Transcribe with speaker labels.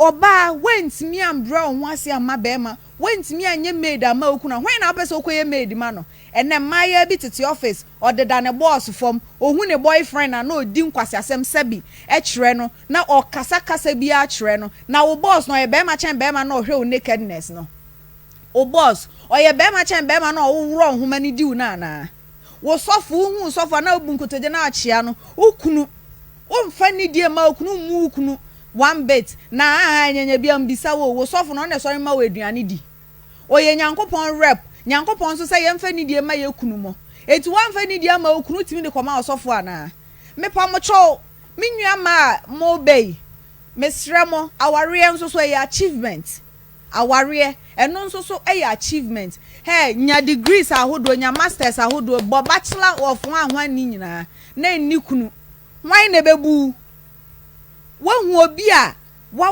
Speaker 1: oba wentimi ambra ho ase ama bema wentimi anye maid ama okuna hwen na pese okoye maid ma no ene maya bi tete office odeda ne boss form ohu ne boyfriend na odi nkwase asem sebi e kire no na okasa kasa bi a kire no na wo boss no ye bema chen bema na ohwe o nakedness no o boss oye bema chen bema na wo wro nhoma ni diu na na wo sofu hu sofu na obunkotoje na achia no ukunu o mfa ni die ma okunu mu ukunu one bit na anyanya bia mbisa wo sofu no na sori ma wo aduane di oye nyankopon rep nyankopon so say yemfa ni die ma ye kunu mo eti wan fa ni die ma okunu timi de koma osofu ana me pa mo cho me nua ma mo bei mesre mo aware nso so ye achievement aware eno nso so ye achievement hey nya degrees ahodo nya masters ahodo bo bachelor of one ni nyina na ni kunu wan na bebu wo hu obi a wa